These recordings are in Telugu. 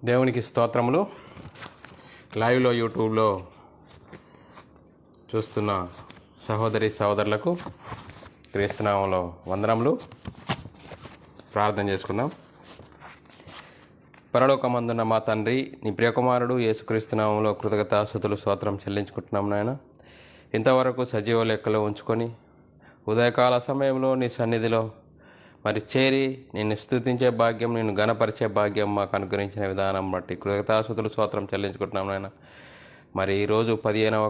దేవునికి స్తోత్రములు. లైవ్లో యూట్యూబ్లో చూస్తున్న సహోదరి సహోదరులకు క్రీస్తునామంలో వందనములు. ప్రార్థన చేసుకుందాం. పరలోకమందున్న మా తండ్రి, నీ ప్రియకుమారుడు యేసుక్రీస్తునామంలో కృతజ్ఞతాస్తుతులు స్తోత్రం చెల్లించుకుంటున్నాం నాయన. ఇంతవరకు సజీవ లెక్కలో ఉంచుకొని ఉదయకాల సమయంలో నీ సన్నిధిలో చేరి నిన్ను స్తుతించే భాగ్యం, నిన్ను ఘనపరిచే భాగ్యం మాకు అనుగ్రహించిన విధానం బట్టి కృతజ్ఞతాస్తుతులు స్తోత్రం చెల్లించుకుంటున్నాం నాయన. ఈరోజు 15వ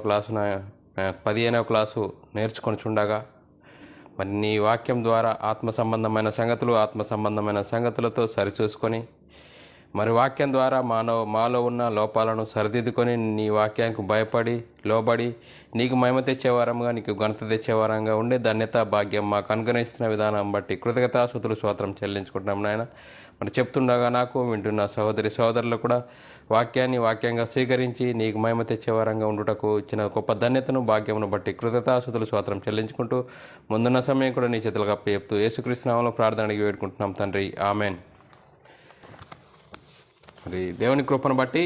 క్లాసు నేర్చుకొని చుండగా నీ వాక్యం ద్వారా ఆత్మ సంబంధమైన సంగతులతో సరిచూసుకొని వాక్యం ద్వారా మాలో ఉన్న లోపాలను సరిదిద్దుకొని నీ వాక్యానికి భయపడి లోబడి నీకు మహిమ తెచ్చేవారంగా, నీకు ఘనత తెచ్చేవారంగా ఉండే ధన్యత భాగ్యం మాకు అనుగ్రహిస్తున్న విధానం బట్టి కృతజ్ఞతాస్తుతులు స్తోత్రం చెల్లించుకుంటున్నాం నాయన. చెప్తుండగా నాకు వింటున్న సహోదరి సహోదరులు కూడా వాక్యంగా స్వీకరించి నీకు మహిమ తెచ్చేవారంగా ఉండుటకు ఇచ్చిన గొప్ప ధన్యతను భాగ్యమును బట్టి కృతజ్ఞతాస్తుతులు స్తోత్రం చెల్లించుకుంటూ ముందున్న సమయం కూడా నీ చేతులకు అప్పచెప్తూ యేసుక్రీస్తు నామములో ప్రార్థన అడిగి వేడుకుంటున్నాం తండ్రి, ఆమెన్. దేవుని కృపను బట్టి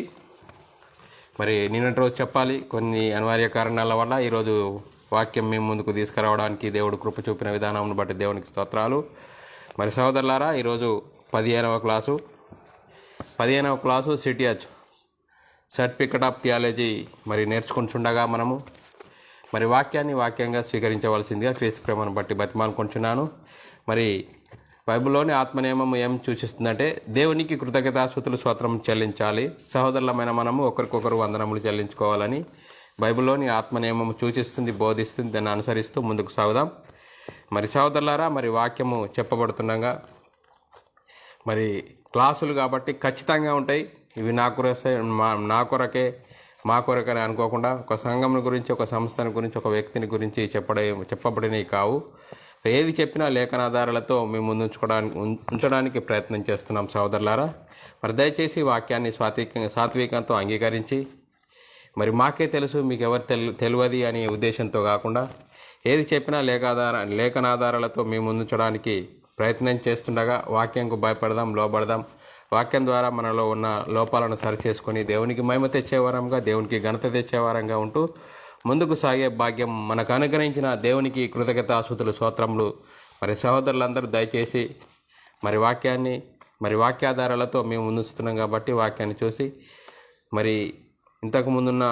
నిన్నటి రోజు చెప్పాలి, కొన్ని అనివార్య కారణాల వల్ల ఈరోజు వాక్యం మేము ముందుకు తీసుకురావడానికి దేవుడు కృప చూపిన విధానం బట్టి దేవునికి స్తోత్రాలు. సహోదరులారా, ఈరోజు 15వ class CTH certificate of theology నేర్చుకుంటుండగా మనము వాక్యంగా స్వీకరించవలసిందిగా క్రీస్తు ప్రేమను బట్టి బతిమాలుకుంటున్నాను. బైబిల్లోని ఆత్మనియమం ఏం సూచిస్తుందంటే దేవునికి కృతజ్ఞతాస్తుతులు స్తోత్రం చెల్లించాలి, సహోదరులమైన మనము ఒకరికొకరు వందనములు చెల్లించుకోవాలని బైబిల్లోని ఆత్మనియమం సూచిస్తుంది, బోధిస్తుంది. దాన్ని అనుసరిస్తూ ముందుకు సాగుదాం. సహోదరులారా, వాక్యము చెప్పబడుతుండగా క్లాసులు కాబట్టి ఖచ్చితంగా ఉంటాయి. ఇవి నా కొరకే మా కొరకని అనుకోకుండా ఒక సంఘం గురించి, ఒక సంస్థని గురించి, ఒక వ్యక్తిని గురించి చెప్పబడినవి కావు. ఏది చెప్పినా లేఖనాధారాలతో మేము ఉంచడానికి ప్రయత్నం చేస్తున్నాం సహోదరులారా. దయచేసి వాక్యాన్ని సాత్వికంతో అంగీకరించి మాకే తెలుసు మీకు ఎవరు తెలియదు అనే ఉద్దేశంతో కాకుండా ఏది చెప్పినా లేఖనాధారాలతో మేము ఉంచడానికి ప్రయత్నం చేస్తుండగా వాక్యంకు భయపడదాం, లోబడదాం. వాక్యం ద్వారా మనలో ఉన్న లోపాలను సరిచేసుకొని దేవునికి మహిమ తెచ్చేవారంగా, దేవునికి ఘనత తెచ్చేవారంగా ఉంటూ ముందుకు సాగే భాగ్యం మనకు అనుగ్రహించిన దేవునికి కృతజ్ఞతాస్తుతులు స్తోత్రములు. సహోదరులందరూ దయచేసి వాక్యాన్ని వాక్యాధారాలతో మేము ముందుస్తున్నాం కాబట్టి వాక్యాన్ని చూసి ఇంతకు ముందున్న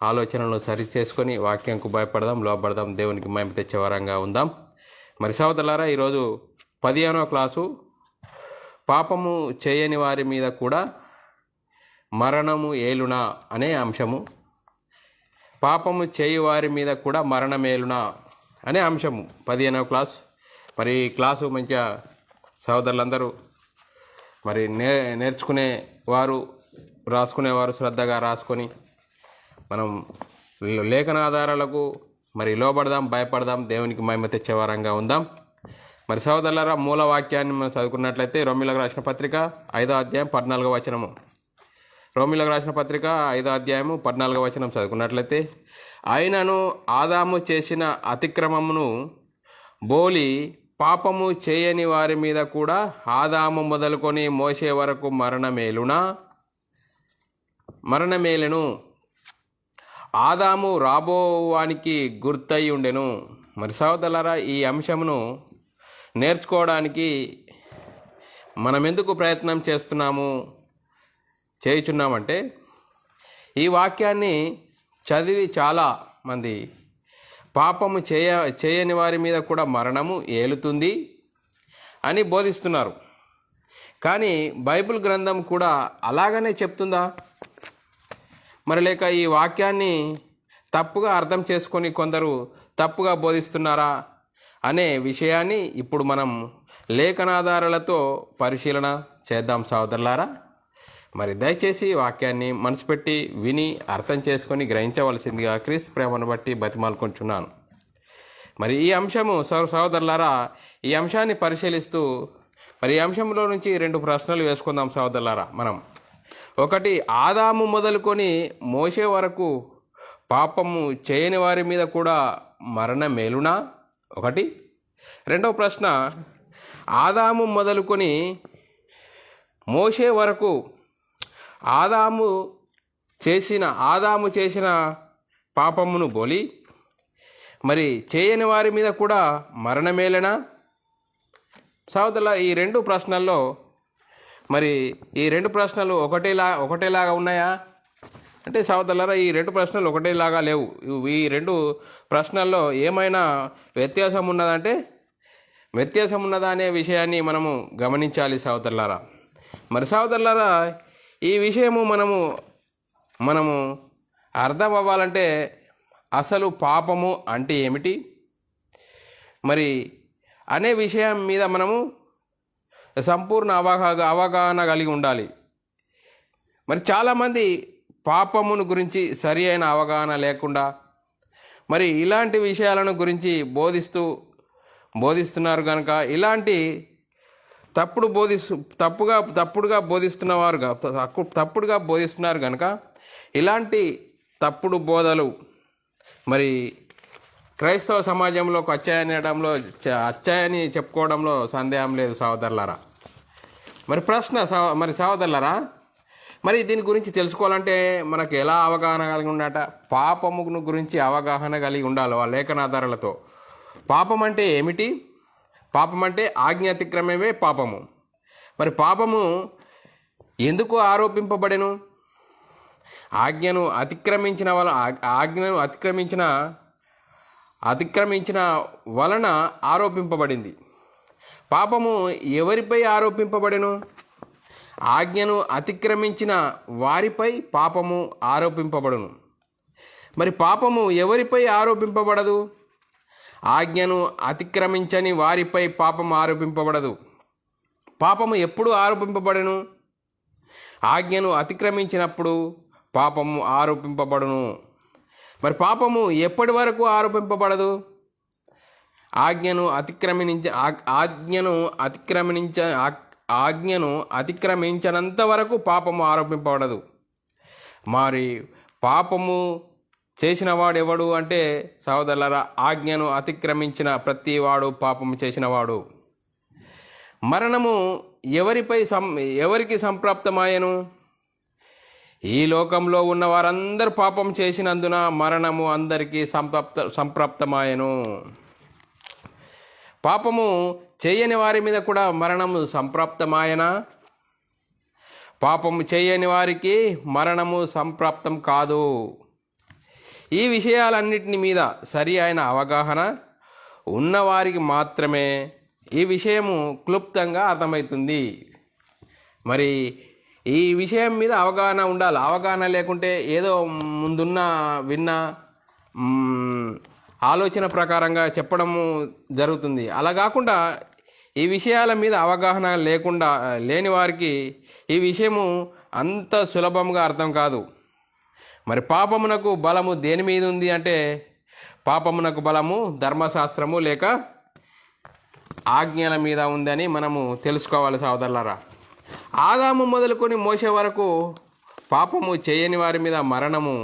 ఆలోచనలను సరి చేసుకొని వాక్యంకు భయపడదాం, లోబడదాం, దేవునికి మహిమ తెచ్చేవారంగా ఉందాం. సహోదరులారా, ఈరోజు 15వ క్లాసు పాపము చేయని వారి మీద కూడా మరణము ఏలునా అనే అంశము. పాపము చేయి వారి మీద కూడా మరణమేలునా అనే అంశము 15వ క్లాసు. ఈ క్లాసు మంచిగా సహోదరులందరూ నేర్చుకునేవారు, రాసుకునేవారు శ్రద్ధగా రాసుకొని మనం లేఖనాధారాలకు లోబడదాం, భయపడదాం, దేవునికి మహిమ తెచ్చేవారంగా ఉందాం. సహోదరులారా, మూల వాక్యాన్ని మనం చదువుకున్నట్లయితే రోమీయులకు రాసిన పత్రిక 5వ అధ్యాయం 14వ వచనము. రోమీయులకు రాసిన పత్రిక 5వ అధ్యాయము 14వ వచనం చదువుకున్నట్లయితే, ఆయనను ఆదాము చేసిన అతిక్రమమును బోలి పాపము చేయని వారి మీద కూడా ఆదాము మొదలుకొని మోసే వరకు మరణమేలెను. ఆదాము రాబోవానికి గుర్తయి ఉండెను. సహోదరులారా, ఈ అంశమును నేర్చుకోవడానికి మనం ఎందుకు ప్రయత్నం చేయుచున్నామంటే ఈ వాక్యాన్ని చదివి చాలా మంది పాపము చేయని వారి మీద కూడా మరణము ఏలుతుంది అని బోధిస్తున్నారు. కానీ బైబిల్ గ్రంథం కూడా అలాగనే చెప్తుందా? లేక ఈ వాక్యాన్ని తప్పుగా అర్థం చేసుకొని కొందరు తప్పుగా బోధిస్తున్నారా అనే విషయాన్ని ఇప్పుడు మనం లేఖనాధారాలతో పరిశీలన చేద్దాం సహోదరులారా. దయచేసి వాక్యాన్ని మనసు పెట్టి విని అర్థం చేసుకొని గ్రహించవలసిందిగా క్రీస్తు ప్రేమను బట్టి బతిమాలుకుంటున్నాను. ఈ అంశము సహోదరులారా, ఈ అంశాన్ని పరిశీలిస్తూ ఈ అంశంలో నుంచి 2 ప్రశ్నలు వేసుకుందాం సహోదరులారా. ఒకటి, ఆదాము మొదలుకొని మోసే వరకు పాపము చేయని వారి మీద కూడా మరణమేలునా? ఒకటి. రెండవ ప్రశ్న, ఆదాము మొదలుకొని మోషే వరకు ఆదాము చేసిన పాపమును బోలి మరి చేయని వారి మీద కూడా మరణమేలనా? సోదరులారా, ఈ రెండు ప్రశ్నల్లో మరి ఈ రెండు ప్రశ్నలు ఒకటేలాగా ఉన్నాయా అంటే సోదరులారా, ఈ రెండు ప్రశ్నలు ఒకటేలాగా లేవు. ఈ రెండు ప్రశ్నల్లో ఏమైనా వ్యత్యాసం ఉన్నదంటే వ్యత్యాసం ఉన్నదా అనే విషయాన్ని మనము గమనించాలి సోదరులారా. మరి సోదరులారా, ఈ విషయము మనము అర్థం అవ్వాలంటే అసలు పాపము అంటే ఏమిటి మరి అనే విషయం మీద మనము సంపూర్ణ అవగాహన కలిగి ఉండాలి. మరి చాలామంది పాపమును గురించి సరి అయిన అవగాహన లేకుండా మరి ఇలాంటి విషయాలను గురించి బోధిస్తున్నారు కనుక ఇలాంటి తప్పుడుగా బోధిస్తున్నారు కనుక ఇలాంటి తప్పుడు బోధలు మరి క్రైస్తవ సమాజంలోకి వచ్చాయని చెప్పుకోవడంలో సందేహం లేదు సహోదరులారా. మరి సహోదరులారా, మరి దీని గురించి తెలుసుకోవాలంటే మనకు ఎలా అవగాహన కలిగి ఉండట? పాపము గురించి అవగాహన కలిగి ఉండాలి ఆ లేఖనాధారాలతో. పాపం అంటే ఏమిటి? పాపం అంటే ఆజ్ఞ అతిక్రమమే పాపము. మరి పాపము ఎందుకు ఆరోపింపబడెను? ఆజ్ఞను అతిక్రమించిన వలన ఆరోపింపబడింది. పాపము ఎవరిపై ఆరోపింపబడెను? ఆజ్ఞను అతిక్రమించిన వారిపై పాపము ఆరోపింపబడును. మరి పాపము ఎవరిపై ఆరోపింపబడదు? ఆజ్ఞను అతిక్రమించని వారిపై పాపం ఆరోపింపబడదు. పాపము ఎప్పుడు ఆరోపింపబడెను? ఆజ్ఞను అతిక్రమించినప్పుడు పాపము ఆరోపింపబడును. మరి పాపము ఎప్పటి వరకు ఆరోపింపబడదు? ఆజ్ఞను అతిక్రమించనంత వరకు పాపము ఆరోపింపబడదు. మరి పాపము చేసిన వాడు ఎవడు అంటే సహోదరులారా, ఆజ్ఞను అతిక్రమించిన ప్రతి వాడు పాపము చేసినవాడు. మరణము ఎవరికి సంప్రాప్తమాయను? ఈ లోకంలో ఉన్న వారందరూ పాపం చేసినందున మరణము అందరికీ సంప్రాప్తమాయను. పాపము చేయని వారి మీద కూడా మరణము సంప్రాప్తమాయనా? పాపము చేయని వారికి మరణము సంప్రాప్తం కాదు. ఈ విషయాలన్నిటిని మీద సరి అయిన అవగాహన ఉన్నవారికి మాత్రమే ఈ విషయము క్లుప్తంగా అర్థమవుతుంది. మరి ఈ విషయం మీద అవగాహన ఉండాలి. అవగాహన లేకుంటే ఏదో విన్న ఆలోచన ప్రకారంగా చెప్పడము జరుగుతుంది. అలా కాకుండా ఈ విషయాల మీద అవగాహన లేని వారికి ఈ విషయము అంత సులభంగా అర్థం కాదు. మరి పాపమునకు బలము దేని మీద ఉంది అంటే పాపమునకు బలము ధర్మశాస్త్రము లేక ఆజ్ఞల మీద ఉందని మనము తెలుసుకోవాలి సోదరులారా. ఆదాము మొదలుకొని మోసే వరకు పాపము చేయని వారి మీద మరణము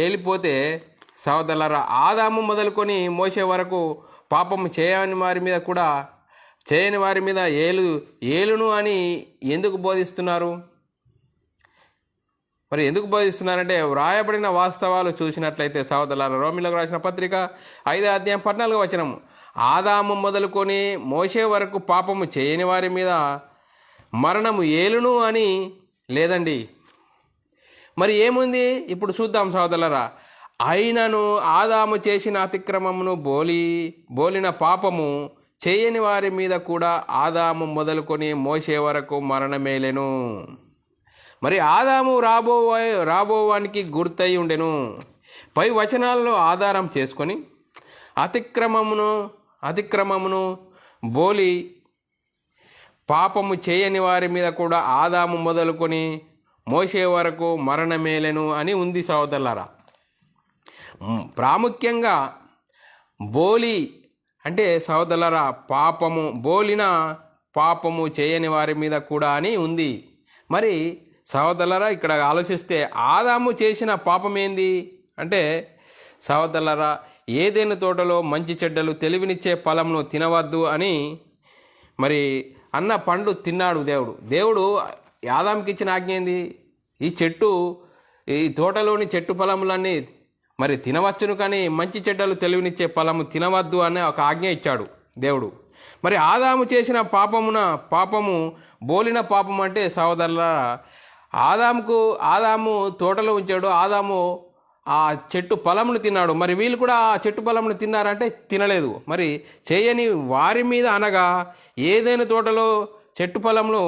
ఏలిపోతే సోదరులారా, ఆదాము మొదలుకొని మోసే వరకు పాపము చేయని వారి మీద ఏలును అని ఎందుకు బోధిస్తున్నారు? మరి ఎందుకు బోధిస్తున్నారంటే వ్రాయబడిన వాస్తవాలు చూసినట్లయితే సహోదరులారా, రోమీయులకు రాసిన పత్రిక 5వ అధ్యాయం 14వ వచనం, ఆదాము మొదలుకొని మోసే వరకు పాపము చేయని వారి మీద మరణము ఏలును అని లేదండి. మరి ఏముంది ఇప్పుడు చూద్దాం సహోదరులారా. అయినను ఆదాము చేసిన అతిక్రమమును బోలిన పాపము చేయని వారి మీద కూడా ఆదాము మొదలుకొని మోసే వరకు మరణమేలెను. మరి ఆదాము రాబోవానికి గుర్తయి ఉండెను. పై వచనాలను ఆధారం చేసుకొని అతిక్రమమును బోలి పాపము చేయని వారి మీద కూడా ఆదాము మొదలుకొని మోసే వరకు మరణమేలెను అని ఉంది సహోదరులారా. ప్రాముఖ్యంగా బోలి అంటే సహోదరులారా బోలిన పాపము చేయని వారి మీద కూడా అని ఉంది. మరి సహోదరులారా, ఇక్కడ ఆలోచిస్తే ఆదాము చేసిన పాపం ఏంది అంటే సహోదరులారా, ఏదైనా తోటలో మంచి చెడ్డలు తెలివినిచ్చే ఫలంను తినవద్దు అని మరి అన్న పండు తిన్నాడు దేవుడు. ఆదాముకి ఇచ్చిన ఆజ్ఞ ఏంది? ఈ తోటలోని చెట్టు ఫలములన్నీ మరి తినవచ్చును, కానీ మంచి చెడ్డలు తెలివినిచ్చే ఫలము తినవద్దు అనే ఒక ఆజ్ఞ ఇచ్చాడు దేవుడు. మరి ఆదాము చేసిన పాపము బోలిన పాపం అంటే సహోదరుల, ఆదాము తోటలో ఉంచాడు, ఆదాము ఆ చెట్టు ఫలమును తిన్నాడు. మరి వీళ్ళు కూడా ఆ చెట్టు ఫలమును తిన్నారంటే తినలేదు. మరి చేయని వారి మీద అనగా ఏదైనా తోటలో చెట్టు ఫలమును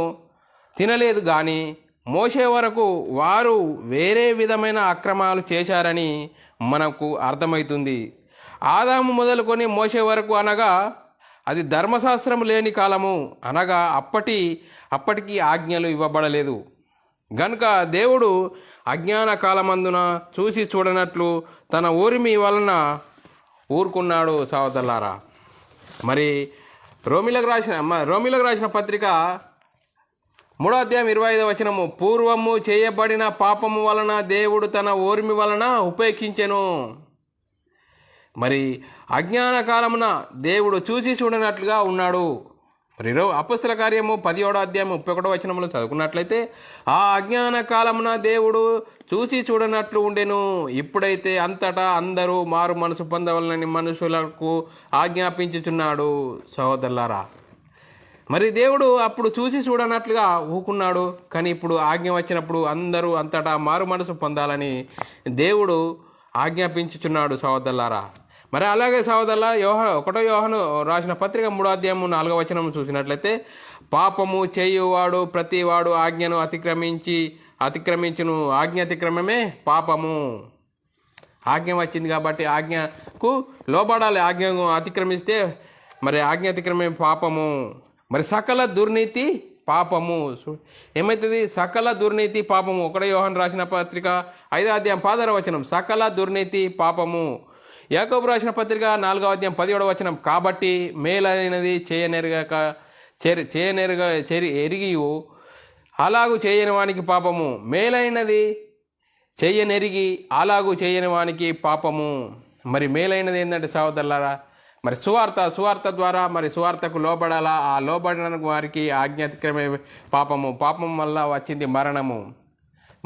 తినలేదు, కానీ మోసే వరకు వారు వేరే విధమైన అక్రమాలు చేశారని మనకు అర్థమవుతుంది. ఆదాము మొదలుకొని మోసే వరకు అనగా అది ధర్మశాస్త్రం లేని కాలము, అనగా అప్పటికి ఆజ్ఞలు ఇవ్వబడలేదు గనుక దేవుడు అజ్ఞాన కాలమందున చూసి చూడనట్లు తన ఊరిమి వలన ఊరుకున్నాడు సహోదరులారా. మరి రోమిలకు రాసిన పత్రిక 3వ అధ్యాయం 25వ వచనము, పూర్వము చేయబడిన పాపము వలన దేవుడు తన ఓర్మి వలన ఉపేక్షించెను. మరి అజ్ఞాన కాలమున దేవుడు చూసి చూడనట్లుగా ఉన్నాడు. మరి అపొస్తలుల కార్యము 17వ అధ్యాయం 31వ వచనంలో చదువుకున్నట్లయితే, ఆ అజ్ఞాన కాలమున దేవుడు చూసి చూడనట్లు ఉండెను. ఇప్పుడైతే అంతటా అందరూ మారు మనసు పొందవలనని మనుషులకు ఆజ్ఞాపించుచున్నాడు. సహోదరులారా, మరి దేవుడు అప్పుడు చూసి చూడనట్లుగా ఊకున్నాడు, కానీ ఇప్పుడు ఆజ్ఞ వచ్చినప్పుడు అందరూ అంతటా మారు మనసు పొందాలని దేవుడు ఆజ్ఞాపించుచున్నాడు సహోదరులారా. మరి అలాగే సహోదరుల 1 యోహాను రాసిన పత్రిక 3వ అధ్యాయం 4వ వచనం చూసినట్లయితే, పాపము చేయువాడు ప్రతివాడు ఆజ్ఞను అతిక్రమించును, ఆజ్ఞ అతిక్రమమే పాపము. ఆజ్ఞ వచ్చింది కాబట్టి ఆజ్ఞకు లోబడాలి. ఆజ్ఞను అతిక్రమిస్తే మరి ఆజ్ఞ అతిక్రమే పాపము. మరి సకల దుర్నీతి పాపము. ఏమవుతుంది? సకల దుర్నీతి పాపము. 1 యోహాను రాసిన పత్రిక 5వ అధ్యాయం 16వ వచనం, సకల దుర్నీతి పాపము. యాకోబు రాసిన పత్రిక 4వ అధ్యాయం 17వ వచనం, కాబట్టి మేలైనది ఎరిగియు అలాగు చేయని వానికి పాపము, మేలైనది చెయ్యనెరిగి అలాగు చేయని వానికి పాపము. మరి మేలైనది ఏంటంటే సహోదరులారా, మరి సువార్త ద్వారా మరి సువార్తకు లోబడాలా. ఆ లోబడిన వారికి ఆజ్ఞ అతిక్రమే పాపం వల్ల వచ్చింది మరణము.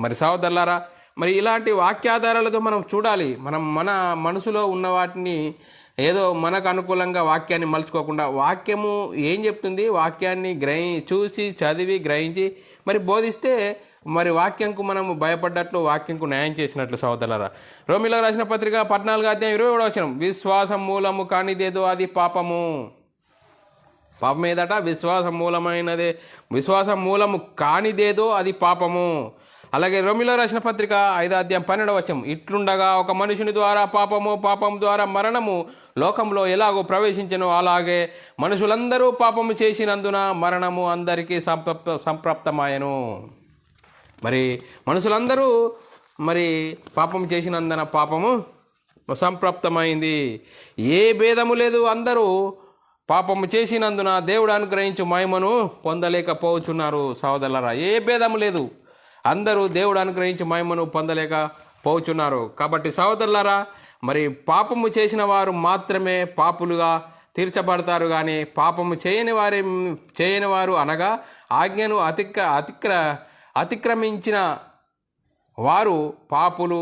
మరి సహోదరులారా, మరి ఇలాంటి వాక్యాధారాలతో మనం చూడాలి. మన మనసులో ఉన్న వాటిని ఏదో మనకు అనుకూలంగా వాక్యాన్ని మలుచుకోకుండా, వాక్యము ఏం చెప్తుంది, వాక్యాన్ని చూసి చదివి గ్రహించి మరి బోధిస్తే మరి వాక్యంకు మనము భయపడ్డట్లు, వాక్యంకు న్యాయం చేసినట్లు సహోదరులారా. రోమిలకు రాసిన పత్రిక 14వ అధ్యాయం 27వ వచనం, విశ్వాసం మూలము కానిదేదో అది పాపము. పాపం ఏదట? విశ్వాసం మూలము కానిదేదో అది పాపము. అలాగే రోమిలకు రాసిన పత్రిక 5వ అధ్యాయం 12వ వచనం, ఇట్లుండగా ఒక మనుషుని ద్వారా పాపం ద్వారా మరణము లోకంలో ఎలాగో ప్రవేశించెనో అలాగే మనుషులందరూ పాపము చేసినందున మరణము అందరికీ సంప్రాప్తమాయెను. మరి మనుషులందరూ మరి పాపం చేసినందున పాపము సంప్రాప్తమైంది. ఏ భేదము లేదు, అందరూ పాపము చేసినందున దేవుడు అనుగ్రహించు మహిమను పొందలేకపోతున్నారు సహోదరులారా. ఏ భేదము లేదు, అందరూ దేవుడు అనుగ్రహించి మహిమను పొందలేకపోతున్నారు. కాబట్టి సహోదరులారా, మరి పాపము చేసిన వారు మాత్రమే పాపులుగా తీర్చబడతారు, కానీ పాపము చేయని వారు అనగా ఆజ్ఞను అతిక్రమించిన వారు పాపులు,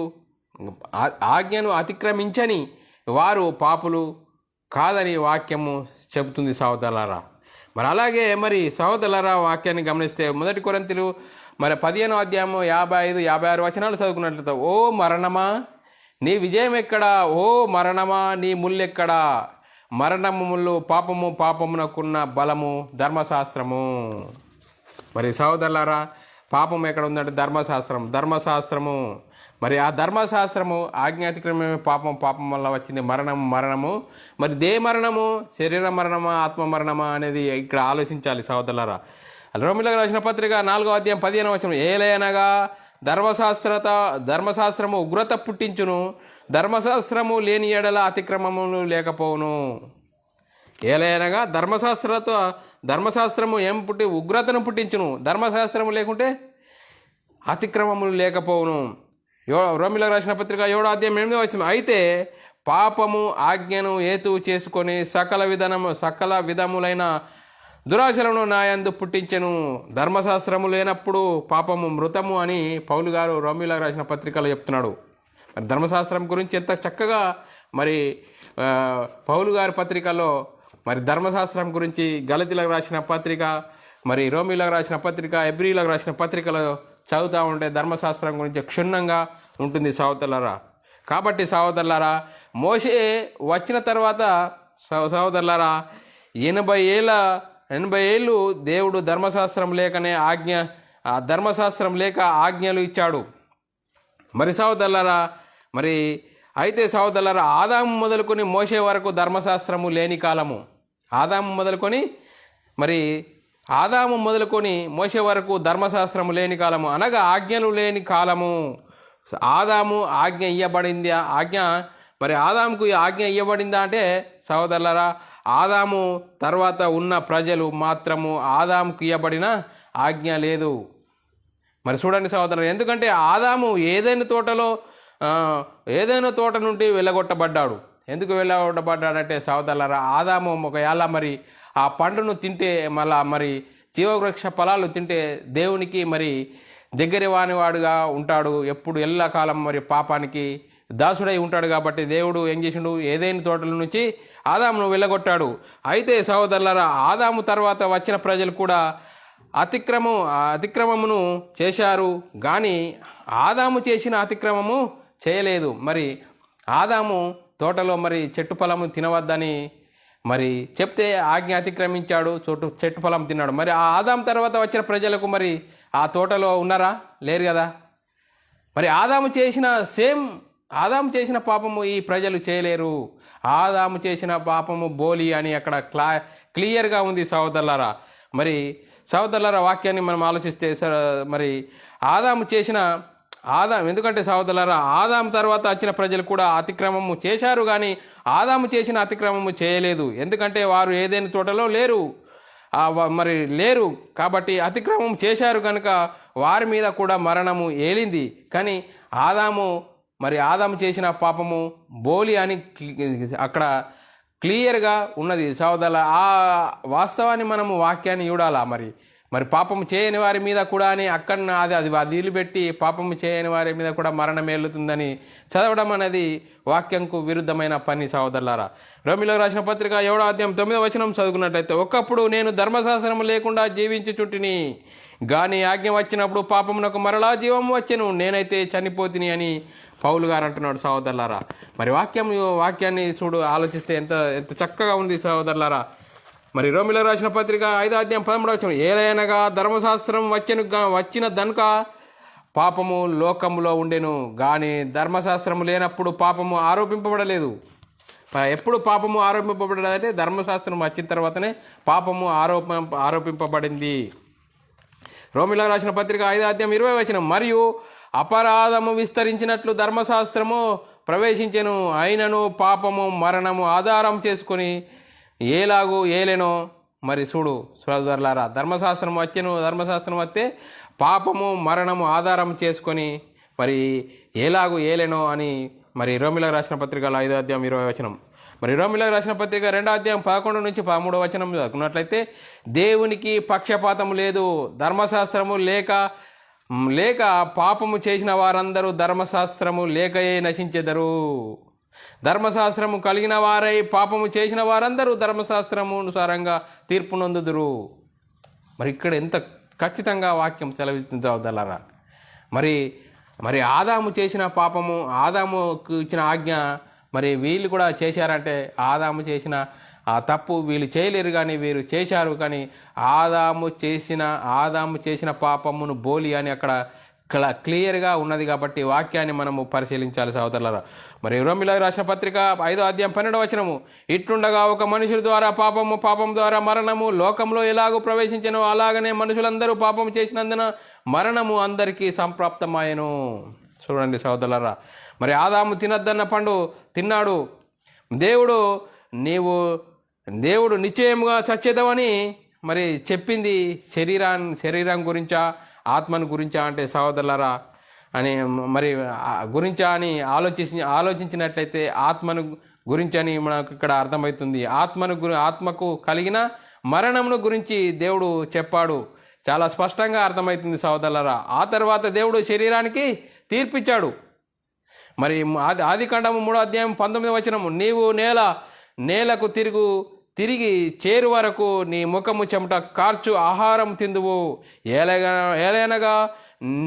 ఆజ్ఞను అతిక్రమించని వారు పాపులు కాదని వాక్యము చెబుతుంది సహోదరులారా. మరి అలాగే మరి సహోదరులారా, వాక్యాన్ని గమనిస్తే 1 కొరింథీయులు మరి 15వ అధ్యాయము 55-56 వచనాలు చదువుకున్నట్లయితే, ఓ మరణమా నీ విజయం ఎక్కడా, ఓ మరణమా నీ ముల్లెక్కడా, మరణము ముళ్ళు పాపమునకున్న బలము ధర్మశాస్త్రము. మరి సహోదరులారా, పాపం ఎక్కడ ఉందంటే ధర్మశాస్త్రము. మరి ఆ ధర్మశాస్త్రము ఆజ్ఞాతిక్రమమే పాపం వల్ల వచ్చింది మరణము. మరి దే మరణము, శరీర మరణమా ఆత్మ మరణమా అనేది ఇక్కడ ఆలోచించాలి సహోదరులారా. రోమిలకు రాసిన పత్రిక 4వ అధ్యాయం 15వ వచనం, ఏలయనగా ధర్మశాస్త్రము ఉగ్రత పుట్టించును, ధర్మశాస్త్రము లేని ఎడల అతిక్రమములు లేకపోవును. ఏలయనగా ధర్మశాస్త్రము ఉగ్రతను పుట్టించును, ధర్మశాస్త్రము లేకుంటే అతిక్రమములు లేకపోవును. రోమిలకు రాసిన పత్రిక 7వ అధ్యాయం 8వ వచనం, అయితే పాపము ఆజ్ఞను హేతువు చేసుకొని సకల విధములైన దురాశలను నాయందు పుట్టించెను. ధర్మశాస్త్రము లేనప్పుడు పాపము మృతము అని పౌలు గారు రోమీయులకు రాసిన పత్రికలో చెప్తున్నాడు. మరి ధర్మశాస్త్రం గురించి ఎంత చక్కగా మరి పౌలు గారి పత్రికలో మరి ధర్మశాస్త్రం గురించి గలతీలకు రాసిన పత్రిక, మరి రోమీయులకు రాసిన పత్రిక, హెబ్రీయులకు రాసిన పత్రికలో చదువుతూ ఉంటే ధర్మశాస్త్రం గురించి క్షుణ్ణంగా ఉంటుంది సహోదరులారా. కాబట్టి సహోదరులారా, మోషే వచ్చిన తర్వాత సహోదరులారా 80 ఏళ్ళు దేవుడు ధర్మశాస్త్రం లేక ఆజ్ఞలు ఇచ్చాడు. మరి సహోదరులారా, మరి అయితే సహోదరులారా, ఆదాము మొదలుకొని మోషే వరకు ధర్మశాస్త్రము లేని కాలము. ఆదాము మొదలుకొని మోషే వరకు ధర్మశాస్త్రము లేని కాలము, అనగా ఆజ్ఞలు లేని కాలము. ఆదాము ఆజ్ఞ ఇయ్యబడింది. మరి ఆదాముకు ఆజ్ఞ ఇయ్యబడిందా అంటే సహోదరులారా, ఆదాము తర్వాత ఉన్న ప్రజలు మాత్రము ఆదాముకు ఇయ్యబడిన ఆజ్ఞ లేదు. మరి చూడండి సహోదరులు, ఎందుకంటే ఆదాము ఏదైనా తోట నుండి వెళ్ళగొట్టబడ్డాడు. ఎందుకు వెళ్ళగొట్టబడ్డాడంటే సహోదరులారా, ఆదాము ఒకవేళ మరి ఆ పండును తింటే మరి జీవవృక్ష ఫలాలు తింటే దేవునికి మరి దగ్గర వానివాడుగా ఉంటాడు. ఎప్పుడు ఎల్లకాలం మరి పాపానికి దాసుడై ఉంటాడు. కాబట్టి దేవుడు ఏం చేసిండు, ఏదైనా తోటల నుంచి ఆదామును వెళ్ళగొట్టాడు. అయితే సహోదరులారా, ఆదాము తర్వాత వచ్చిన ప్రజలు కూడా అతిక్రమమును చేశారు, కానీ ఆదాము చేసిన అతిక్రమము చేయలేదు. మరి ఆదాము తోటలో మరి చెట్టు ఫలము తినవద్దని మరి చెప్తే ఆజ్ఞ అతిక్రమించాడు, చెట్టు ఫలం తిన్నాడు. మరి ఆ ఆదాము తర్వాత వచ్చిన ప్రజలకు మరి ఆ తోటలో ఉన్నారా? లేరు కదా. మరి ఆదాము చేసిన పాపము ఈ ప్రజలు చేయలేరు. ఆదాము చేసిన పాపము బోలి అని అక్కడ క్లియర్గా ఉంది సహోదరులారా. మరి సహోదరులారా, వాక్యాన్ని మనం ఆలోచిస్తే మరి ఎందుకంటే సహోదరులారా, ఆదాము తర్వాత వచ్చిన ప్రజలు కూడా అతిక్రమము చేశారు, కానీ ఆదాము చేసిన అతిక్రమము చేయలేదు. ఎందుకంటే వారు ఏదైనా తోటలో లేరు. కాబట్టి అతిక్రమం చేశారు కనుక వారి మీద కూడా మరణము ఏలింది. కానీ ఆదాము చేసిన పాపము బోలి అని అక్కడ క్లియర్గా ఉన్నది సహోదరుల. ఆ వాస్తవాన్ని మనము వాక్యాన్ని చూడాలా. మరి పాపము చేయని వారి మీద కూడా అని అక్కడ అది వదిలిపెట్టి పాపము చేయని వారి మీద కూడా మరణం ఏలుతుందని చదవడం అనేది వాక్యంకు విరుద్ధమైన పని సహోదరులారా. రోమీయులకు రాసిన పత్రిక 7వ అధ్యాయం 9వ వచనం చదువుకున్నట్లయితే, ఒకప్పుడు నేను ధర్మశాస్త్రము లేకుండా జీవించుచుంటిని, గాని ఆజ్ఞ వచ్చినప్పుడు పాపమునకు మరలా జీవము వచ్చెను, నేనైతే చనిపోతిని అని పౌలు గారు అంటున్నాడు సహోదరులారా. మరి వాక్యాన్ని ఆలోచిస్తే ఎంత చక్కగా ఉంది సహోదరులారా. మరి రోమీయులకు రాసిన పత్రిక 5వ అధ్యాయం 13వ వచనం, ఏలయనగా ధర్మశాస్త్రం వచ్చిన దనుక పాపము లోకములో ఉండెను, కానీ ధర్మశాస్త్రము లేనప్పుడు పాపము ఆరోపింపబడలేదు. ఎప్పుడు పాపము ఆరోపింపబడలేదంటే ధర్మశాస్త్రం వచ్చిన తర్వాతనే పాపము ఆరోపింపబడింది. రోమీయులకు రాసిన పత్రిక 5వ అధ్యాయం 20వ వచనం, మరియు అపరాధము విస్తరించినట్లు ధర్మశాస్త్రము ప్రవేశించెను, అయినను పాపము మరణము ఆధారం చేసుకొని ఏలాగూ ఏలెనో. మరి సోదరులారా, ధర్మశాస్త్రం వస్తే పాపము మరణము ఆధారం చేసుకొని మరి ఏలాగూ ఏలెనో అని మరి రోమీయులకు రాసిన పత్రికలో 5వ అధ్యాయం 20వ వచనం. మరి రోమీయులకు రాసిన పత్రిక 2వ అధ్యాయం 11 నుంచి 13వ వచనం చదువుకున్నట్లయితే, దేవునికి పక్షపాతము లేదు, ధర్మశాస్త్రము లేక పాపము చేసిన వారందరూ ధర్మశాస్త్రము లేకయే నశించెదరు. ధర్మశాస్త్రము కలిగిన వారై పాపము చేసిన వారందరూ ధర్మశాస్త్రము అనుసారంగా తీర్పు నొందుదురు. మరి ఇక్కడ ఎంత ఖచ్చితంగా వాక్యం సెలవిస్తుంది సోదరులారా. మరి ఆదాము చేసిన పాపము, ఆదాముకు ఇచ్చిన ఆజ్ఞ మరి వీళ్ళు కూడా చేశారంటే ఆదాము చేసిన ఆ తప్పు వీళ్ళు చేయలేరు, కానీ వీరు చేశారు. కానీ ఆదాము చేసిన పాపమును బోలి అని అక్కడ క్లియర్గా ఉన్నది. కాబట్టి వాక్యాన్ని మనము పరిశీలించాలి సహోదరులారా. మరి రోమీయులకు రాసిన పత్రిక 5వ అధ్యాయం 12వ వచనము, ఇట్లుండగా ఒక మనుషుల ద్వారా పాపం ద్వారా మరణము లోకంలో ఎలాగూ ప్రవేశించెనో, అలాగనే మనుషులందరూ పాపము చేసినందున మరణము అందరికీ సంప్రాప్తమాయెను. చూడండి సహోదరులారా, మరి ఆదాము తినద్దన్న పండు తిన్నాడు. దేవుడు నిశ్చయముగా చచ్చేదవని మరి చెప్పింది శరీరం గురించా ఆత్మను గురించా అంటే సహోదరులారా అని మరి గురించా అని ఆలోచించినట్లయితే ఆత్మను గురించి అని మనకు ఇక్కడ అర్థమవుతుంది. ఆత్మకు కలిగిన మరణమును గురించి దేవుడు చెప్పాడు. చాలా స్పష్టంగా అర్థమవుతుంది సోదరులారా. ఆ తర్వాత దేవుడు శరీరానికి తీర్పిచ్చాడు. మరి ఆదికాండము 3:19 నీవు నేలకు తిరిగి చేరు వరకు నీ ముఖము చెమట కార్చు ఆహారం తిందువు, ఏలైనగా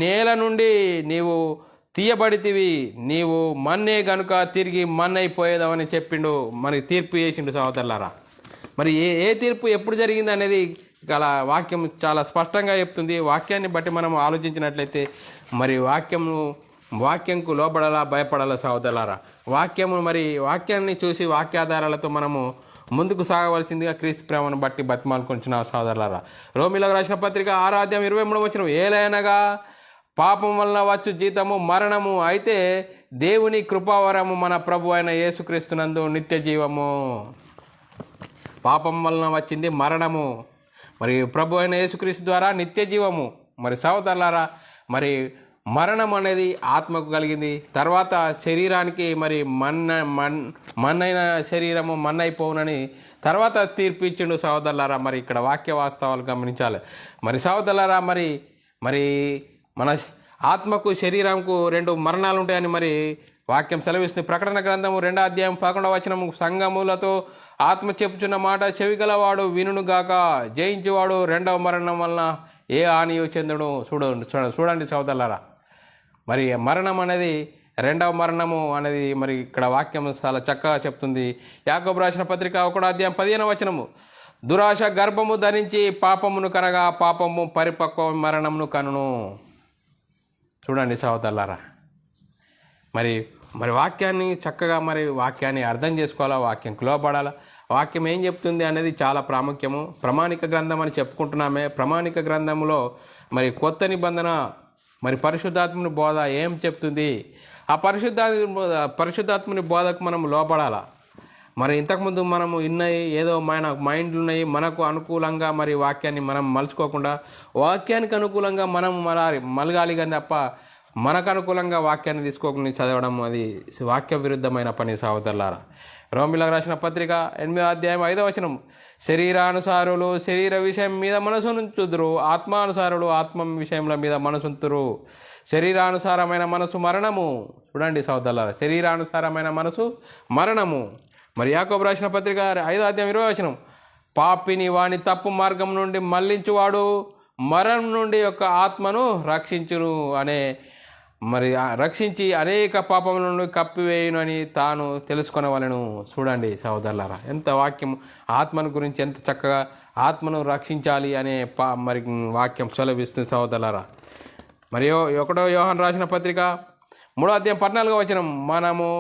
నేల నుండి నీవు తీయబడితివి, నీవు మన్నే గనుక తిరిగి మన్నైపోయేదామని చెప్పిండు. మనకి తీర్పు చేసిండు సోదరులారా. మరి ఏ తీర్పు ఎప్పుడు జరిగింది అనేది అలా వాక్యం చాలా స్పష్టంగా చెప్తుంది. వాక్యాన్ని బట్టి మనం ఆలోచించినట్లయితే మరి వాక్యంకు లోబడాలా, భయపడాలా సోదరులారా. వాక్యాన్ని చూసి వాక్యాధారాలతో మనము ముందుకు సాగవలసిందిగా క్రీస్తు ప్రేమను బట్టి బతిమాలుకొంచున్నాం సోదరులారా. రోమీలకు రాసిన పత్రిక 6:23 ఏలైనగా పాపం వలన వచ్చు జీతము మరణము, అయితే దేవుని కృపావరము మన ప్రభు అయిన యేసుక్రీస్తునందు నిత్య జీవము. పాపం వలన వచ్చింది మరణము, మరి ప్రభు అయిన యేసుక్రీస్తు ద్వారా నిత్య జీవము. మరి సోదరులారా, మరి మరణం అనేది ఆత్మకు కలిగింది. తర్వాత శరీరానికి మరి మన్నైన శరీరము మన్నైపోవునని తర్వాత తీర్పు ఇచ్చిండు సోదరులారా. మరి ఇక్కడ వాక్య వాస్తవాలు గమనించాలి. మరి సోదరులారా, మరి మన ఆత్మకు శరీరంకు 2 మరణాలు ఉంటాయని మరి వాక్యం సెలవిస్తుంది. ప్రకటన గ్రంథము 2:11 సంగములతో ఆత్మ చెప్పుచున్న మాట చెవిగలవాడు వినుగాక, జయించువాడు 2వ మరణం వలన ఏ హానియు చెందుడు. చూడండి సోదరులారా, మరి మరణం అనేది 2వ మరణము అనేది మరి ఇక్కడ వాక్యం చాలా చక్కగా చెప్తుంది. యాకోబు రాసిన పత్రిక 1:15 దురాశ గర్భము ధరించి పాపమును కనగా పాపము పరిపక్వ మరణమును కనును. చూడండి సోదరులారా, మరి వాక్యాన్ని చక్కగా వాక్యాన్ని అర్థం చేసుకోవాలా, వాక్యంకి లోబడాలా. వాక్యం ఏం చెప్తుంది అనేది చాలా ప్రాముఖ్యము. ప్రామాణిక గ్రంథం అని చెప్పుకుంటున్నామే. ప్రామాణిక గ్రంథంలో మరి కొత్త నిబంధన మరి పరిశుద్ధాత్మని బోధ ఏం చెప్తుంది, ఆ పరిశుద్ధాత్మని బోధకు మనం లోపడాలా. మరి ఇంతకుముందు మనము ఏదో మన మైండ్లు ఉన్నాయి, మనకు అనుకూలంగా మరి వాక్యాన్ని మనం మలుచుకోకుండా వాక్యానికి అనుకూలంగా మనం మలగాలి కానీ తప్ప మనకు అనుకూలంగా వాక్యాన్ని తీసుకోకుండా చదవడం అది వాక్య విరుద్ధమైన పని సోదరులారా. రోమీలకు రాసిన పత్రిక 8:5 శరీరానుసారులు శరీర విషయం మీద మనసునుంచుదురు, ఆత్మానుసారులు ఆత్మ విషయముల మీద మనసుంతురు. శరీరానుసారమైన మనసు మరణము. చూడండి సోదరులారా, శరీరానుసారమైన మనసు మరణము. మరి యాకోబు రాసిన పత్రిక 5:20 పాపిని వాని తప్పు మార్గం నుండి మళ్లించువాడు మరణం నుండి యొక్క ఆత్మను రక్షించును అనే రక్షించి అనేక పాపముల నుండి కప్పివేయును అని తాను తెలుసుకొనవలెను. చూడండి సోదరులారా, ఎంత వాక్యం ఆత్మను గురించి ఎంత చక్కగా ఆత్మను రక్షించాలి అనే వాక్యం సెలవిస్తుంది సోదరులారా. మరి 1 యోహాను రాసిన పత్రిక 3:14 మనము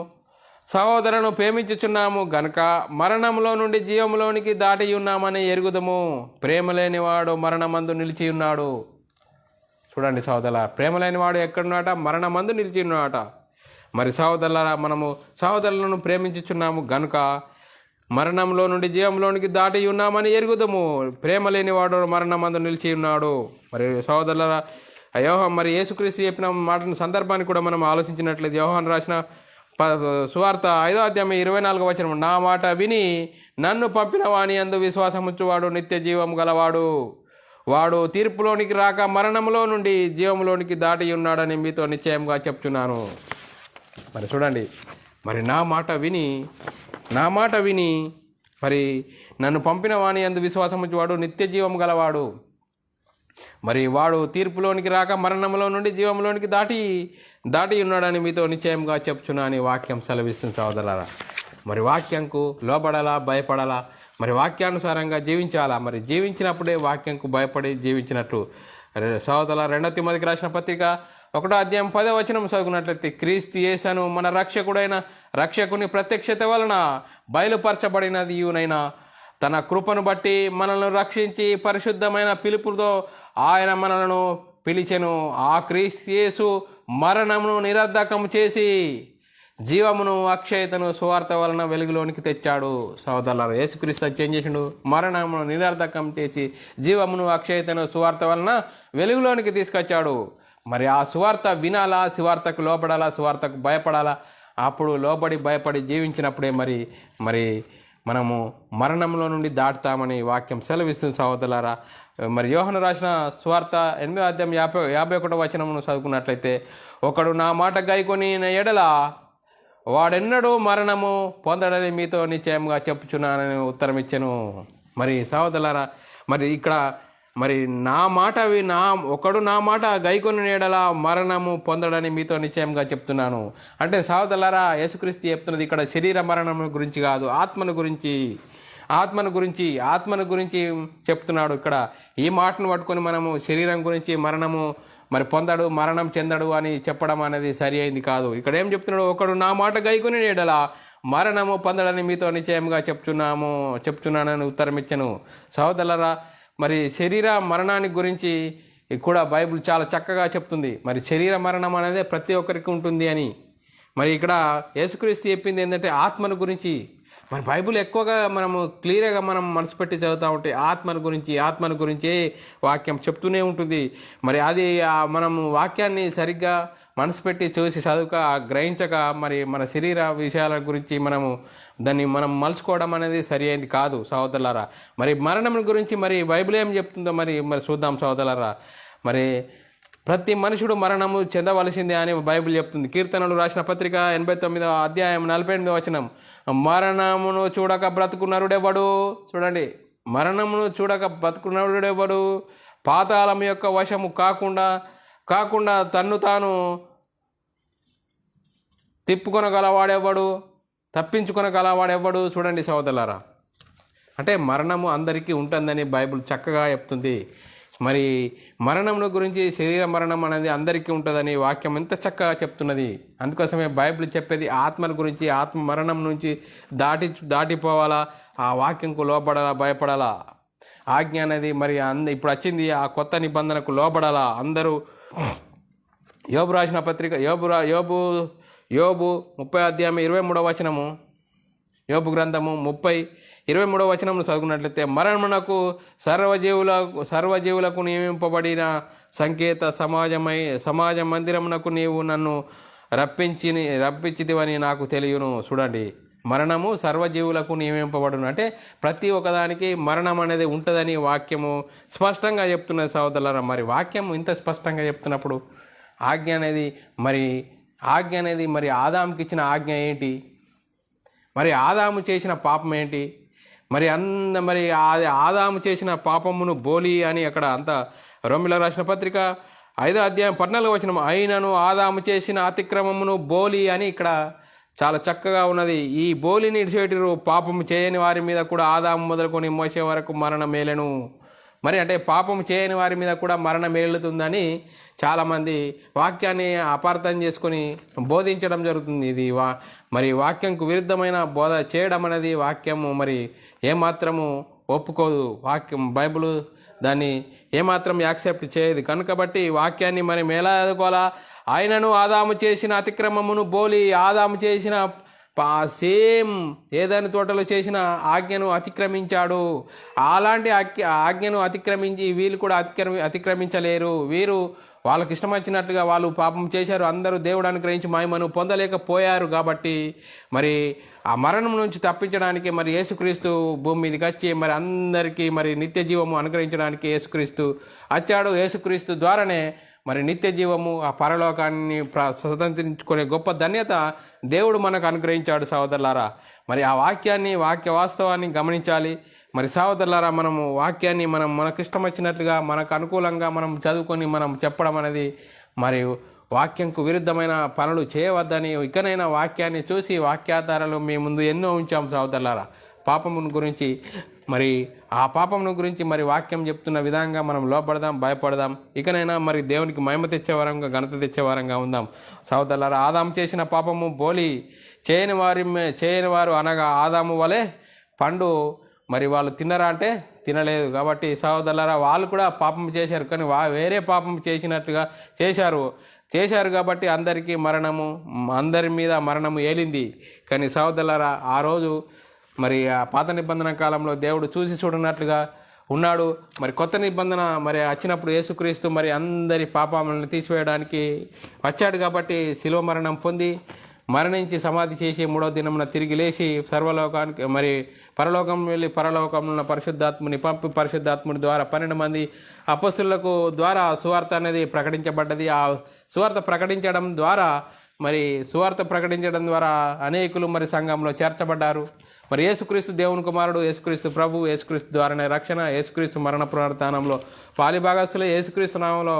సహోదరులను ప్రేమించుచున్నాము గనుక మరణంలో నుండి జీవంలోనికి దాటి ఉన్నామని ఎరుగుదము. ప్రేమ లేనివాడు మరణమందు నిలిచి ఉన్నాడు. చూడండి సహోదరుల, ప్రేమ లేనివాడు ఎక్కడున్నాట? మరణమందు నిలిచి ఉన్నాట. మరి సహోదరులారా, మనము సహోదరులను ప్రేమించుచున్నాము గనుక మరణంలో నుండి జీవంలోనికి దాటి ఉన్నామని ఎరుగుదము. ప్రేమ లేనివాడు మరణమందు నిలిచి ఉన్నాడు. మరి సహోదరులారా, మరి యేసుక్రీస్తు చెప్పిన మాటను సందర్భాన్ని కూడా మనం ఆలోచించినట్లయితే యోహాను రాసిన సువార్త 5:24 నా మాట విని నన్ను పంపిన వాని యందు విశ్వాసముంచువాడు నిత్య జీవం గలవాడు, వాడు తీర్పులోనికి రాక మరణంలో నుండి జీవంలోనికి దాటి ఉన్నాడని మీతో నిశ్చయంగా చెప్తున్నాను. మరి చూడండి, మరి నా మాట విని మరి నన్ను పంపిన వాని యందు విశ్వాసముంచువాడు నిత్య జీవం గలవాడు, మరి వాడు తీర్పులోనికి రాక మరణంలో నుండి జీవంలోనికి దాటి ఉన్నాడని మీతో నిశ్చయంగా చెప్తున్నా అని వాక్యం సెలవిస్తుంది సోదరులారా. మరి వాక్యంకు లోబడాలా, భయపడాలా, మరి వాక్యానుసారంగా జీవించాలా. మరి జీవించినప్పుడే వాక్యంకు భయపడి జీవించినట్టు. సోదరులారా, 2 తిమోతికి రాసిన పత్రిక 1:10 చదువుకున్నట్లయితే క్రీస్తు యేసును మన రక్షకుని ప్రత్యక్షత వలన బయలుపరచబడినది యూనైనా తన కృపను బట్టి మనల్ని రక్షించి పరిశుద్ధమైన పిలుపుతో ఆయన మనలను పిలిచెను. ఆ క్రీస్తు యేసు మరణమును నిరర్ధకం చేసి జీవమును అక్షయతను సువార్త వలన వెలుగులోనికి తెచ్చాడు. సోదరులారా, యేసుక్రీస్తు ఏం చేసిండు? మరణమును నిరర్ధకం చేసి జీవమును అక్షయతను సువార్త వలన వెలుగులోనికి తీసుకొచ్చాడు. మరి ఆ సువార్త వినాలా, సువార్తకు లోపడాలా, సువార్తకు భయపడాలా. అప్పుడు లోబడి భయపడి జీవించినప్పుడే మరి మనము మరణంలో నుండి దాటుతామని వాక్యం సెలవిస్తుంది సహోదరులారా. మరి యోహాను రాసిన సువార్త 8:51 వచనమును చదువుకున్నట్లయితే, ఒకడు నా మాట గైకొని ఎడల వాడెన్నడూ మరణము పొందడని మీతో నిశ్చయంగా చెప్పుచున్నానని ఉత్తరం ఇచ్చెను. మరి సహోదరులారా, మరి ఇక్కడ మరి ఒకడు నా మాట గైకొని ఎడల మరణము పొందడని మీతో నిశ్చయంగా చెప్తున్నాను. అంటే సహోదరులారా, యేసుక్రీస్తు చెప్తున్నది ఇక్కడ శరీర మరణం గురించి కాదు, ఆత్మను గురించి చెప్తున్నాడు. ఇక్కడ ఈ మాటను పట్టుకొని మనము శరీరం గురించి మరణం చెందడు అని చెప్పడం అనేది సరి అయింది కాదు. ఇక్కడ ఏం చెప్తున్నాడు, ఒకడు నా మాట గైకొని ఎడల మరణము పొందడని మీతో నిశ్చయంగా చెప్తున్నానని ఉత్తరం ఇచ్చాను. సహోదరులారా, మరి శరీర మరణానికి గురించి కూడా బైబిల్ చాలా చక్కగా చెప్తుంది. మరి శరీర మరణం అనేది ప్రతి ఒక్కరికి ఉంటుంది అని. మరి ఇక్కడ యేసుక్రీస్తు చెప్పింది ఏంటంటే ఆత్మను గురించి. మరి బైబిల్ ఎక్కువగా మనము క్లియర్గా మనం మనసు పెట్టి చదువుతూ ఉంటే ఆత్మను గురించి వాక్యం చెప్తూనే ఉంటుంది. మరి అది మనము వాక్యాన్ని సరిగ్గా మనసు పెట్టి చూసి గ్రహించక మరి మన శరీర విషయాల గురించి దాన్ని మనం మలుచుకోవడం అనేది సరి అయింది కాదు సహోదరులారా. మరి మరణం గురించి మరి బైబిల్ ఏం చెప్తుందో మరి చూద్దాం సహోదరులారా. మరి ప్రతి మనుషుడు మరణము చెందవలసిందే అని బైబిల్ చెప్తుంది. కీర్తనలు రాసిన పత్రిక 89వ అధ్యాయం 48వ వచనం, మరణమును చూడక బ్రతుకున్నరుడెవడు. చూడండి, మరణమును చూడక బ్రతుకున్నరుడెవడు, పాతాళం యొక్క వశము కాకుండా తన్ను తాను తప్పించుకొనగలవాడెవడు. చూడండి సహోదరులారా, అంటే మరణము అందరికీ ఉంటుందని బైబిల్ చక్కగా చెప్తుంది. మరి మరణమును గురించి శరీర మరణం అనేది అందరికీ ఉంటుందని వాక్యం ఎంత చక్కగా చెప్తున్నది. అందుకోసమే బైబిల్ చెప్పేది ఆత్మల గురించి. ఆత్మ మరణం నుంచి దాటిపోవాలా, ఆ వాక్యంకు లోబడాలా, భయపడాలా. ఆజ్ఞ అనేది మరి ఇప్పుడు వచ్చింది, ఆ కొత్త నిబంధనకు లోబడాలా అందరూ. యోబు రాసిన పత్రిక యోబు 30:23 వచనము, యోబు గ్రంథము 30:23 వచనమును చదువుకున్నట్లయితే, మరణమునకు సర్వజీవులకు నియమింపబడిన సంకేత సమాజ మందిరమునకు నీవు నన్ను రప్పించితివని నాకు తెలియను. చూడండి, మరణము సర్వజీవులకు నియమింపబడును అంటే ప్రతి ఒక్కదానికి మరణం అనేది ఉంటుందని వాక్యము స్పష్టంగా చెప్తున్నది సహోదరులారా. మరి వాక్యం ఇంత స్పష్టంగా చెప్తున్నప్పుడు ఆజ్ఞ అనేది మరి ఆదాముకి ఇచ్చిన ఆజ్ఞ ఏంటి, మరి ఆదాము చేసిన పాపం ఏంటి, మరి ఆదాము చేసిన పాపమును బోలి అని అక్కడ అంత రోమీయులకు రాసిన పత్రిక 5:14 వచనం, అయినను ఆదాము చేసిన అతిక్రమమును బోలి అని ఇక్కడ చాలా చక్కగా ఉన్నది. ఈ బోలిని ఇడిచిపెట్టిరు, పాపము చేయని వారి మీద కూడా ఆదాము మొదలుకొని మోసే వరకు మరణం మేలెను. మరి అంటే పాపం చేయని వారి మీద కూడా మరణం మేలుతుందని చాలామంది వాక్యాన్ని అపార్థం చేసుకొని బోధించడం జరుగుతుంది. ఇది మరి వాక్యంకు విరుద్ధమైన బోధ చేయడం అనేది వాక్యము మరి ఏమాత్రము ఒప్పుకోదు. బైబిల్ దాన్ని ఏమాత్రం యాక్సెప్ట్ చేయదు. కనుకబట్టి వాక్యాన్ని మనం ఎలా ఎదుకోవాలా, ఆయనను ఆదాము చేసిన అతిక్రమమును బోలి, ఆదాము చేసిన సేమ్ ఏదైనా తోటలో చేసిన ఆజ్ఞను అతిక్రమించాడు. అలాంటి ఆజ్ఞను అతిక్రమించి వీళ్ళు కూడా అతిక్రమించలేరు. వీరు వాళ్ళకి ఇష్టం వచ్చినట్లుగా వాళ్ళు పాపం చేశారు. అందరూ దేవుడు అనుగ్రహించి మహిమను పొందలేకపోయారు. కాబట్టి మరి ఆ మరణం నుంచి తప్పించడానికి మరి యేసుక్రీస్తు భూమి మీదకి వచ్చి మరి అందరికీ మరి నిత్య జీవము అనుగ్రహించడానికి యేసుక్రీస్తు వచ్చాడు. యేసుక్రీస్తు ద్వారానే మరి నిత్య జీవము, ఆ పరలోకాన్ని స్వతంత్రించుకునే గొప్ప ధన్యత దేవుడు మనకు అనుగ్రహించాడు సహోదరులారా. మరి ఆ వాక్య వాస్తవాన్ని గమనించాలి. మరి సహోదరులారా, మనము వాక్యాన్ని మనకు ఇష్టం వచ్చినట్లుగా మనకు అనుకూలంగా మనం చదువుకొని మనం చెప్పడం అనేది మరి వాక్యంకు విరుద్ధమైన పనులు చేయవద్దని ఇకనైనా వాక్యాన్ని చూసి వాక్యాధారాలు మీ ముందు ఎన్నో ఉంచాం సహోదరులారా. పాపమును గురించి మరి ఆ పాపమును గురించి మరి వాక్యం చెప్తున్న విధంగా మనం లోపడదాం, భయపడదాం. ఇకనైనా మరి దేవునికి మహిమ తెచ్చేవారంగా, ఘనత తెచ్చేవారంగా ఉందాం సహోదరులారా. ఆదాము చేసిన పాపము బోలి చేయని వారు అనగా ఆదాము వలె పండు మరి వాళ్ళు తిన్నరా అంటే తినలేదు. కాబట్టి సహోదరులారా, వాళ్ళు కూడా పాపం చేశారు, కానీ వేరే పాపం చేసినట్లుగా చేశారు కాబట్టి అందరి మీద మరణము ఏలింది. కానీ సహోదరులారా, ఆ రోజు మరి ఆ పాత నిబంధన కాలంలో దేవుడు చూసి చూడనట్లుగా ఉన్నాడు. మరి కొత్త నిబంధన మరి వచ్చినప్పుడు యేసుక్రీస్తు మరి అందరి పాపాలను తీసివేయడానికి వచ్చాడు. కాబట్టి శిలువ మరణం పొంది మరణించి సమాధి చేసి మూడో దినమున తిరిగి లేచి సర్వలోకానికి మరి పరలోకం వెళ్ళి పరలోకంలో పరిశుద్ధాత్ముని పంపి పరిశుద్ధాత్ముని ద్వారా 12 మంది అపొస్తలులకు ద్వారా సువార్త అనేది ప్రకటించబడ్డది. ఆ సువార్త ప్రకటించడం ద్వారా అనేకులు మరి సంఘంలో చేర్చబడ్డారు. మరి యేసుక్రీస్తు దేవుని కుమారుడు, యేసుక్రీస్తు ప్రభు, యేసుక్రీస్తు ద్వారానే రక్షణ, యేసుక్రీస్తు మరణ పునరుత్థానంలో పాలిభాగస్తులు యేసుక్రీస్తు నామంలో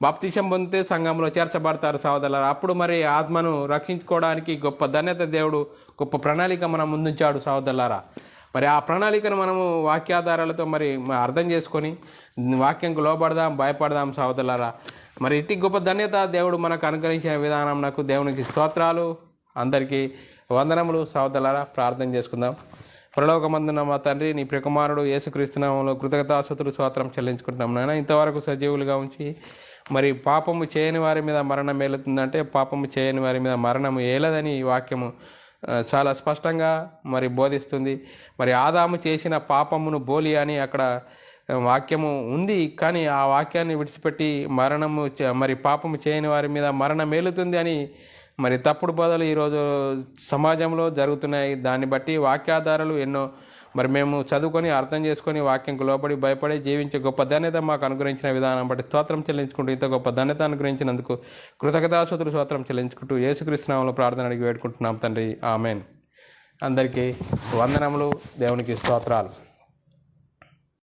బాప్తిసం పొందితే సంఘంలో చేర్చబడతారు సహోదరులారా. అప్పుడు మరి ఆత్మను రక్షించుకోవడానికి గొప్ప ధన్యత దేవుడు, గొప్ప ప్రణాళిక మనం ముందుంచాడు సహోదరులారా. మరి ఆ ప్రణాళికను మనము వాక్యాధారాలతో మరి అర్థం చేసుకొని వాక్యంకు లోబడదాం, భయపడదాం సహోదరులారా. మరి ఇట్టి గొప్ప ధన్యత దేవుడు మనకు అనుగ్రహించిన విధానం నాకు దేవునికి స్తోత్రాలు. అందరికీ వందనములు సహోదరులారా. ప్రార్థన చేసుకుందాం. పరలోకమందున మా తండ్రి, నీ ప్రియకుమారుడు యేసుక్రీస్తు నామములో కృతజ్ఞతాస్తుతులు స్తోత్రం చెల్లించుకుంటున్నాం నాయన. ఇంతవరకు సజీవులుగా ఉంచి మరి పాపము చేయని వారి మీద మరణం ఏలుతుందంటే పాపము చేయని వారి మీద మరణము ఏలదని ఈ వాక్యము చాలా స్పష్టంగా మరి బోధిస్తుంది. మరి ఆదాము చేసిన పాపమును బోలి అని అక్కడ వాక్యము ఉంది. కానీ ఆ వాక్యాన్ని విడిచిపెట్టి మరి పాపము చేయని వారి మీద మరణం ఏలుతుంది అని మరి తప్పుడు బోధలు ఈరోజు సమాజంలో జరుగుతున్నాయి. దాన్ని బట్టి వాక్యాధారాలు ఎన్నో మరి మేము చదువుకొని అర్థం చేసుకొని వాక్యంకు లోబడి భయపడి జీవించే గొప్ప ధన్యత మాకు అనుగ్రహించిన విధానం బట్టి స్తోత్రం చెల్లించుకుంటూ ఇంత గొప్ప ధన్యత అనుగ్రహించినందుకు కృతజ్ఞతాస్తుతులు స్తోత్రం చెల్లించుకుంటూ యేసుక్రీస్తు నామములో ప్రార్థన అడిగి వేడుకుంటున్నాం తండ్రి. ఆమెన్. అందరికీ వందనములు, దేవునికి స్తోత్రాలు.